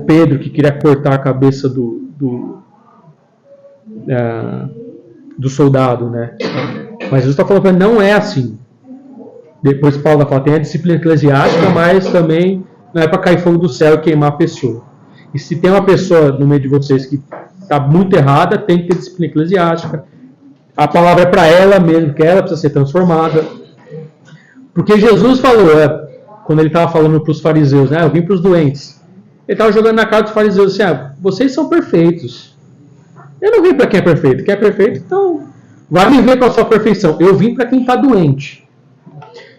Pedro que queria cortar a cabeça do soldado, né? Mas Jesus está falando que não é assim. Depois Paulo vai falar, tem a disciplina eclesiástica, mas também não é para cair fogo do céu e queimar a pessoa. E se tem uma pessoa no meio de vocês que está muito errada, tem que ter disciplina eclesiástica. A palavra é para ela mesmo, que ela precisa ser transformada. Porque Jesus falou, quando ele estava falando para os fariseus, né, eu vim para os doentes. Ele estava jogando na cara dos fariseus assim, vocês são perfeitos. Eu não vim para quem é perfeito. Quem é perfeito, então vai me ver com a sua perfeição. Eu vim para quem está doente.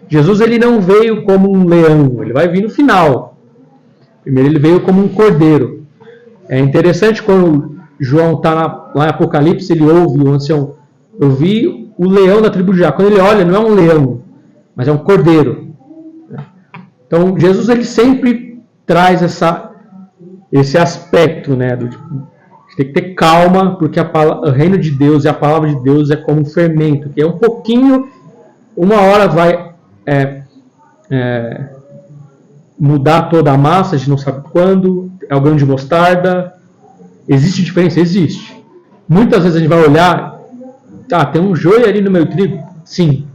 Jesus ele não veio como um leão, ele vai vir no final. Primeiro ele veio como um cordeiro. É interessante quando João está lá em Apocalipse, ele ouve o ancião, eu vi o leão da tribo de Judá. Quando ele olha, não é um leão, mas é um cordeiro. Então Jesus ele sempre traz esse aspecto, né, do tipo, a gente tem que ter calma, porque o reino de Deus e a palavra de Deus é como um fermento, que é um pouquinho, uma hora vai mudar toda a massa, a gente não sabe quando, é o grão de mostarda. Existe diferença? Existe. Muitas vezes a gente vai olhar, tem um joio ali no meu trigo? Sim.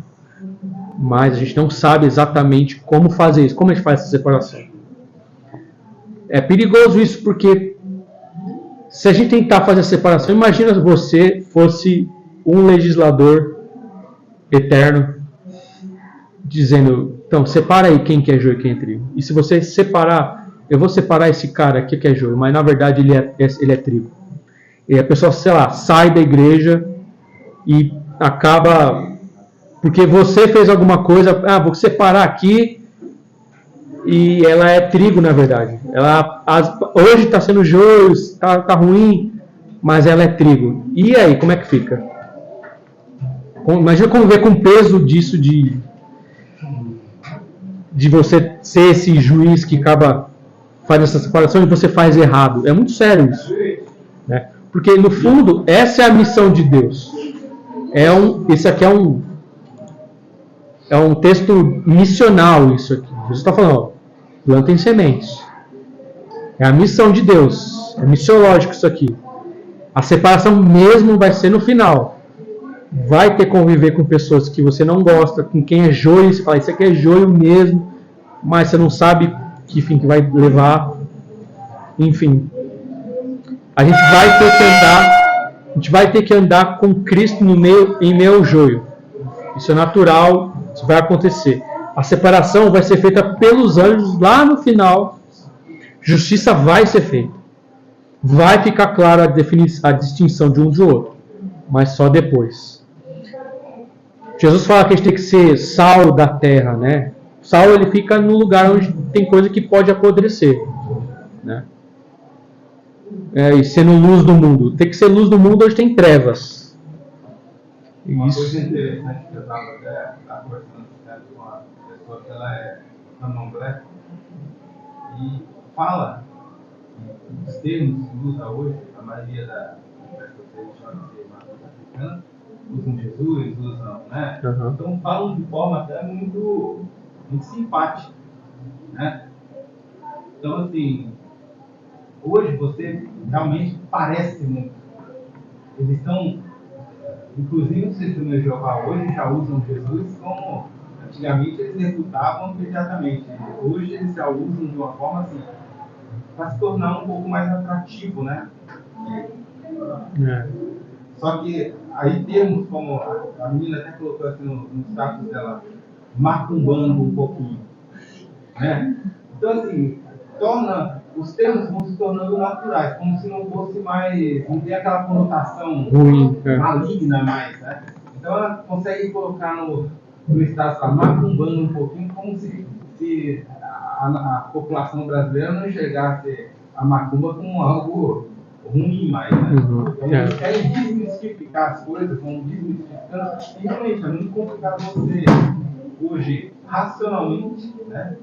Mas a gente não sabe exatamente como fazer isso, como a gente faz essa separação. É perigoso isso porque se a gente tentar fazer a separação, imagina se você fosse um legislador eterno dizendo, então, separa aí quem que é joio e quem é trigo. E se você separar, eu vou separar esse cara aqui que é joio, mas na verdade ele é trigo. E a pessoa, sei lá, sai da igreja e acaba, porque você fez alguma coisa, vou separar aqui, e ela é trigo na verdade. Hoje está sendo joio, está ruim, mas ela é trigo. E aí, como é que fica? Imagina conviver com o peso disso de você ser esse juiz que acaba fazendo essa separação e você faz errado. É muito sério isso. Né? Porque, no fundo, essa é a missão de Deus. Esse aqui é um texto missional, isso aqui. Jesus está falando, plantem sementes. É a missão de Deus. É missiológico isso aqui. A separação mesmo vai ser no final. Vai ter que conviver com pessoas que você não gosta, com quem é joio, você fala, isso aqui é joio mesmo, mas você não sabe que fim que vai levar. Enfim. A gente vai ter que andar com Cristo em meio ao joio. Isso é natural, isso vai acontecer. A separação vai ser feita pelos anjos lá no final. Justiça vai ser feita. Vai ficar clara a distinção de um do outro, mas só depois. Jesus fala que a gente tem que ser sal da terra, né? Sal ele fica no lugar onde tem coisa que pode apodrecer, né? E sendo luz do mundo. Tem que ser luz do mundo onde tem trevas. Uma coisa interessante que eu estava até conversando com uma pessoa que ela é candomblé e fala que os termos que usa hoje, a maioria das religiões africanas usam Jesus, usam, né? Uhum. Então falam de forma até muito simpática, né? Então, assim, hoje você realmente parece muito. Eles estão, inclusive os testemunhas de Jeová hoje já usam Jesus como antigamente eles refutavam imediatamente. Hoje eles já usam de uma forma assim, para se tornar um pouco mais atrativo, né? É. Só que aí termos como a menina até colocou assim no status dela, macumbando um pouquinho, né? Então assim, os termos vão se tornando naturais, como se não fosse mais, não tem aquela conotação Ruim, maligna mais, né? Então ela consegue colocar no status lá, macumbando um pouquinho, como se a população brasileira não enxergasse a macumba como algo ruim mais, né? Então eles querem desmistificar as coisas, vão desmistificando, e realmente é muito complicado você hoje, racionalmente, né?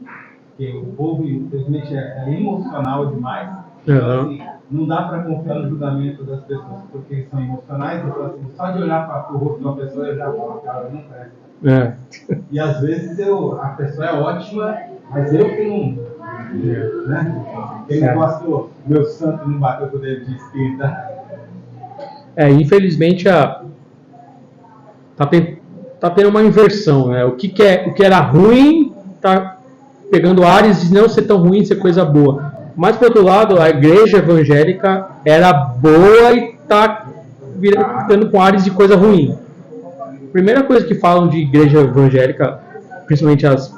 Porque o povo, infelizmente, é emocional demais. Então, assim, não dá para confiar no julgamento das pessoas porque eles são emocionais. Então, assim, só de olhar para o rosto de uma pessoa eu já falo que ela não presta. E às vezes a pessoa é ótima, mas eu que não. Né? Aquele negócio do meu santo não bateu com o dedo de espírita. Infelizmente tá tendo uma inversão, né? O que era ruim tá pegando áreas de não ser tão ruim, ser coisa boa. Mas por outro lado, a igreja evangélica era boa e tá ficando com áreas de coisa ruim. Primeira coisa que falam de igreja evangélica, principalmente as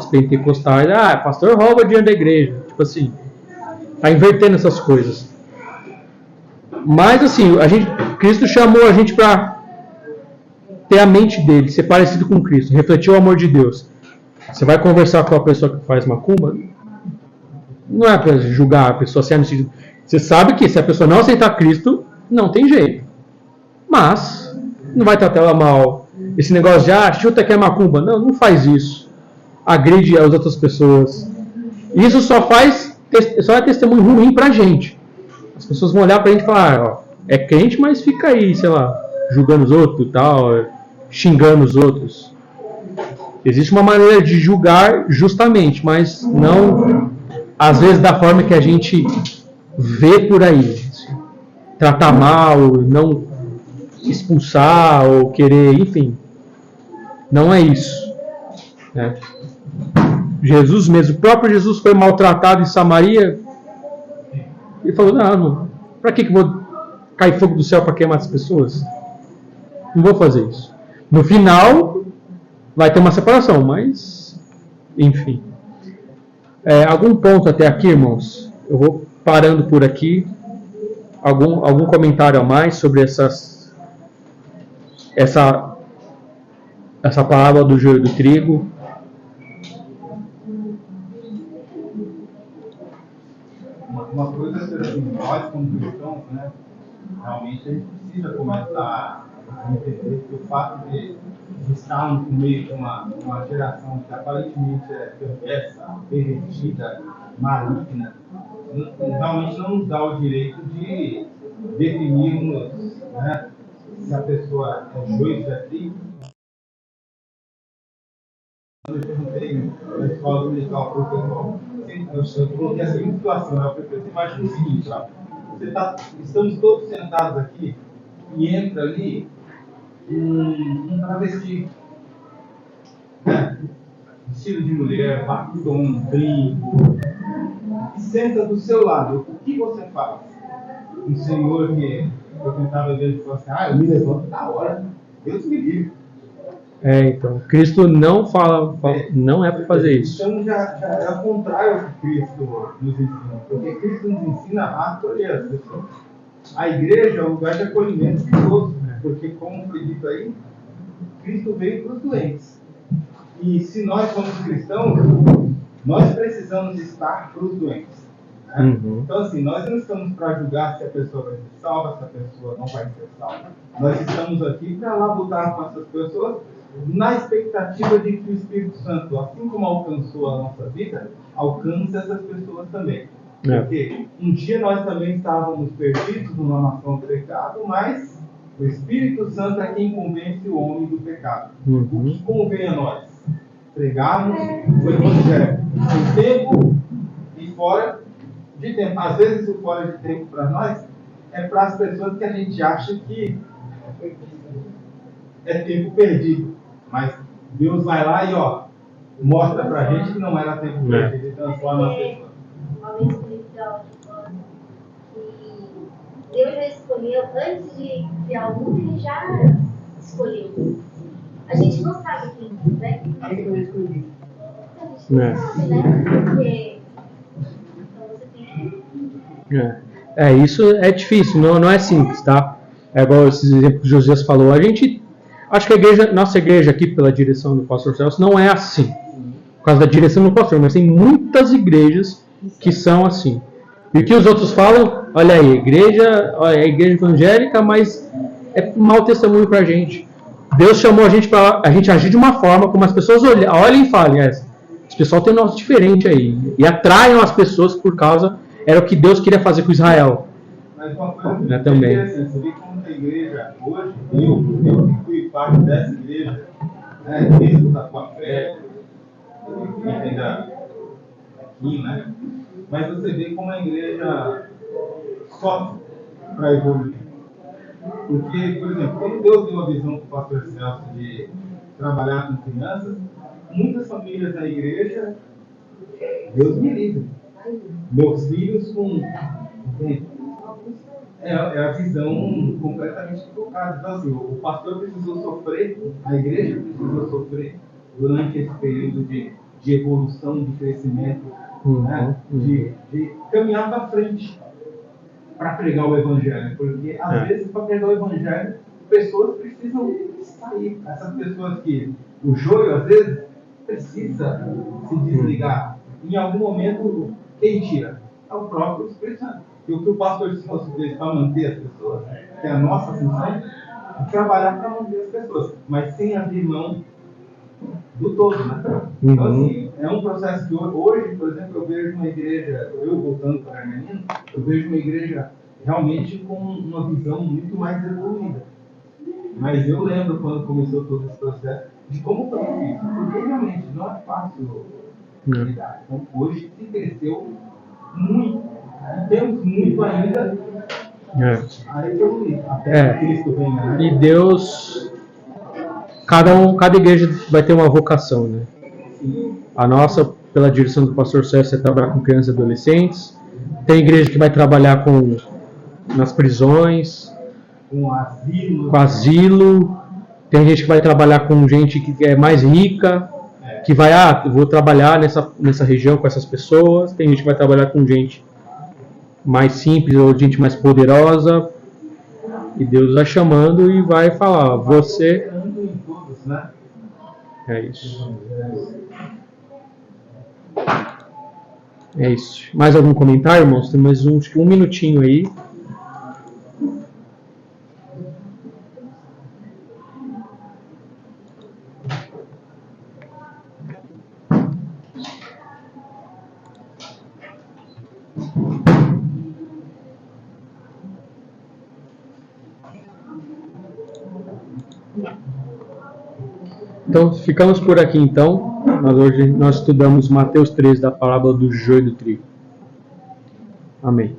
pentecostais, pastor rouba dinheiro da igreja. Tipo assim, tá invertendo essas coisas. Mas assim, Cristo chamou a gente para ter a mente dele, ser parecido com Cristo, refletir o amor de Deus. Você vai conversar com a pessoa que faz macumba, não é para julgar a pessoa, você sabe que se a pessoa não aceitar Cristo, não tem jeito. Mas não vai tratar ela mal. Esse negócio de chuta que é macumba, não faz isso. Agride as outras pessoas. Isso só é testemunho ruim pra gente. As pessoas vão olhar pra gente e falar, é crente, mas fica aí, sei lá, julgando os outros e tal, xingando os outros. Existe uma maneira de julgar justamente, mas não, às vezes, da forma que a gente vê por aí. Tratar mal, não expulsar ou querer, enfim. Não é isso. Né? Jesus mesmo, o próprio Jesus foi maltratado em Samaria e falou, não, para que vou cair fogo do céu para queimar as pessoas? Não vou fazer isso. No final, vai ter uma separação, mas, enfim. Algum ponto até aqui, irmãos? Eu vou parando por aqui. Algum comentário a mais sobre essa parábola do joio e do trigo? Uma coisa que assim, nós como cristãos, né, realmente a gente precisa começar a entender que o fato de estarmos no meio de uma geração que aparentemente é perversa, pervertida, maligna, realmente não nos dá o direito de definirmos, né, se a pessoa é joio, se é trigo. Eu perguntei na escola dominical para o pessoal, eu coloquei a seguinte situação, né? Você imagina o seguinte, estamos todos sentados aqui e entra ali um travesti, né? Vestido de mulher, batom, brinco, e senta do seu lado. O que você faz? Um senhor que eu tentava ver e falou assim, eu me levanto na hora, Deus me livre. Então, Cristo não fala, não é para fazer isso. Então já é o contrário do que Cristo nos ensina, porque Cristo nos ensina a acolher as pessoas. A igreja é o lugar de acolhimento de todos, porque como foi dito aí, Cristo veio para os doentes. E se nós somos cristãos, nós precisamos estar para os doentes. Né? Uhum. Então assim, nós não estamos para julgar se a pessoa vai ser salva, se a pessoa não vai ser salva. Nós estamos aqui para labutar com essas pessoas, na expectativa de que o Espírito Santo, assim como alcançou a nossa vida, alcance essas pessoas também. Porque um dia nós também estávamos perdidos numa nação do pecado, mas o Espírito Santo é quem convence o homem do pecado. Uhum. O que convém a nós? Pregarmos o Evangelho em tempo e fora de tempo. Às vezes o fora de tempo para nós é para as pessoas que a gente acha que é tempo perdido. Mas Deus vai lá e mostra pra gente que não era tempo perdido e transforma a pessoa. Uma vez espiritual que Deus já escolheu, antes de criar o mundo, ele já escolheu. A gente não sabe quem, né? A gente não sabe, né? Porque então você tem que... Isso é difícil, não é simples, tá? É igual esses exemplos que o Josias falou. Acho que nossa igreja aqui, pela direção do pastor Celso, não é assim. Por causa da direção do pastor, mas tem muitas igrejas que são assim. E o que os outros falam? Olha aí, a igreja evangélica, mas é mau testemunho pra gente. Deus chamou a gente para a gente agir de uma forma como as pessoas olhem e falem, esse pessoal tem um negócio diferente aí. E atraiam as pessoas por causa, era o que Deus queria fazer com Israel. Mas uma coisa também. Assim, você vê como a igreja hoje, eu que fui parte dessa igreja, né, desde da sua fé, ainda aqui, né? Mas você vê como a igreja sofre para evoluir. Porque, por exemplo, quando Deus deu a visão para o pastor Celso de trabalhar com crianças, muitas famílias da igreja, Deus me livre. Meus filhos com... É a visão completamente equivocada. Então, assim, o pastor precisou sofrer, a igreja precisou sofrer durante esse período de evolução, de crescimento, né? de caminhar para frente para pregar o evangelho. Porque, às vezes, para pregar o evangelho, pessoas precisam sair. Essas pessoas que o joio, às vezes, precisa se desligar. Em algum momento, quem tira? É o próprio Espírito Santo. E o que o pastor Celso fez para manter as pessoas, que é a nossa função, é trabalhar para manter as pessoas, mas sem abrir mão do todo, né? Então, assim, é um processo que hoje, por exemplo, eu vejo uma igreja, eu voltando para a menina, eu vejo uma igreja realmente com uma visão muito mais evoluída. Mas eu lembro quando começou todo esse processo de como foi difícil, porque realmente não é fácil lidar. Então, hoje se cresceu muito. Temos muito ainda a evoluir, até que Cristo venha, né? E Deus, cada igreja vai ter uma vocação, né? Sim. A nossa, pela direção do pastor César, é trabalhar com crianças e adolescentes. Tem igreja que vai trabalhar nas prisões, com asilo. Tem gente que vai trabalhar com gente que é mais rica, que vai, eu vou trabalhar nessa região com essas pessoas. Tem gente que vai trabalhar com gente mais simples ou gente mais poderosa, e Deus vai chamando e vai falar, você... É isso. É isso. Mais algum comentário, irmãos? Tem mais um minutinho aí. Então, ficamos por aqui então. Hoje nós estudamos Mateus 13, da parábola do joio e do trigo. Amém.